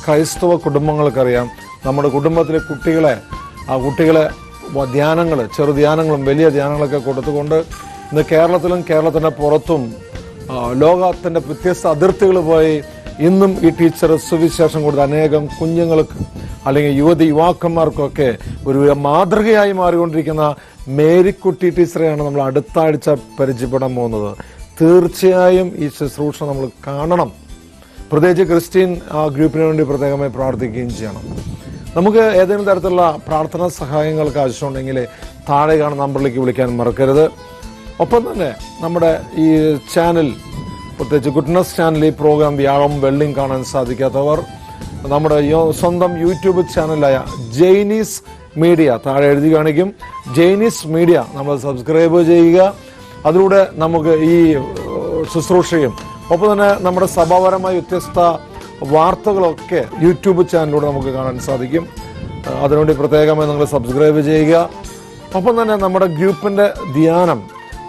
Speaker 4: ക്രൈസ്തവ കുടുംബങ്ങൾക്കറിയാം. നമ്മുടെ കുടുംബത്തിലെ കുട്ടികളെ ധ്യാനങ്ങൾ, ചെറുധ്യാനങ്ങളും വലിയ ധ്യാനങ്ങളൊക്കെ കൊടുത്തുകൊണ്ട് ഇന്ന് കേരളത്തിലും കേരളത്തിൻ്റെ പുറത്തും ലോകത്തിൻ്റെ വ്യത്യസ്ത അതിർത്തികൾ പോയി ഇന്നും ഈ ടീച്ചർ സുവിശേഷം കൊടുത്ത അനേകം കുഞ്ഞുങ്ങൾക്ക് അല്ലെങ്കിൽ യുവാക്കന്മാർക്കൊക്കെ ഒരു മാതൃകയായി മാറിക്കൊണ്ടിരിക്കുന്ന മേരിക്കുട്ടി ടീച്ചറെയാണ് നമ്മൾ അടുത്ത ആഴ്ച പരിചയപ്പെടാൻ പോകുന്നത്. തീർച്ചയായും ഈ ശുശ്രൂഷ നമ്മൾ കാണണം. പ്രത്യേകിച്ച് ക്രിസ്ത്യൻ ഗ്രൂപ്പിന് വേണ്ടി പ്രത്യേകമായി പ്രാർത്ഥിക്കുകയും ചെയ്യണം. നമുക്ക് ഏതെങ്കിലും തരത്തിലുള്ള പ്രാർത്ഥനാ സഹായങ്ങൾക്ക് ആവശ്യമുണ്ടെങ്കിൽ താഴെ കാണുന്ന നമ്പറിലേക്ക് വിളിക്കാൻ മറക്കരുത്. ഒപ്പം തന്നെ നമ്മുടെ ഈ ചാനൽ, പ്രത്യേകിച്ച് ഗുഡ്നസ് ചാനൽ, ഈ പ്രോഗ്രാം വ്യാഴം വെള്ളിയും കാണാൻ സാധിക്കാത്തവർ നമ്മുടെ സ്വന്തം യൂട്യൂബ് ചാനലായ ജെയ്നീസ് മീഡിയ താഴെ എഴുതി കാണിക്കും. ജെയ്നീസ് മീഡിയ നമ്മൾ സബ്സ്ക്രൈബ് ചെയ്യുക. അതിലൂടെ നമുക്ക് ഈ ശുശ്രൂഷയും ഒപ്പം തന്നെ നമ്മുടെ സഭാപരമായ വ്യത്യസ്ത വാർത്തകളൊക്കെ യൂട്യൂബ് ചാനലിലൂടെ നമുക്ക് കാണാൻ സാധിക്കും. അതിനുവേണ്ടി പ്രത്യേകമായി നിങ്ങൾ സബ്സ്ക്രൈബ് ചെയ്യുക. ഒപ്പം തന്നെ നമ്മുടെ ഗ്രൂപ്പിൻ്റെ ധ്യാനം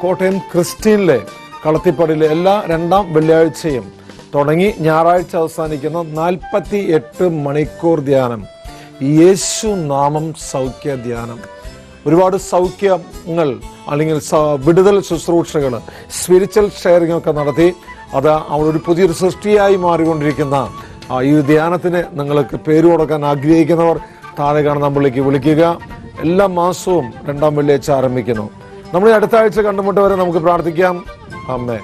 Speaker 4: കോട്ടയം ക്രിസ്ത്യനിലെ കളത്തിപ്പടിയിലെ എല്ലാ 2ാം വെള്ളിയാഴ്ചയും തുടങ്ങി ഞായറാഴ്ച അവസാനിക്കുന്ന 48 മണിക്കൂർ ധ്യാനം, യേശു നാമം സൗഖ്യ ധ്യാനം. ഒരുപാട് സൗഖ്യങ്ങൾ അല്ലെങ്കിൽ വിടുതൽ ശുശ്രൂഷകൾ, സ്പിരിച്വൽ ഷെയറിംഗ് ഒക്കെ നടത്തി അത് അവളൊരു പുതിയൊരു സൃഷ്ടിയായി മാറിക്കൊണ്ടിരിക്കുന്ന ഈ ധ്യാനത്തിന് നിങ്ങൾക്ക് പേര് കൊടുക്കാൻ ആഗ്രഹിക്കുന്നവർ താഴെ കാണുന്ന നമ്മളിലേക്ക് വിളിക്കുക. എല്ലാ മാസവും 2ാം വെള്ളിയാഴ്ച ആരംഭിക്കുന്നു. നമ്മൾ അടുത്ത ആഴ്ച കണ്ടുമുട്ടവരെ നമുക്ക് പ്രാർത്ഥിക്കാം. ആമേൻ.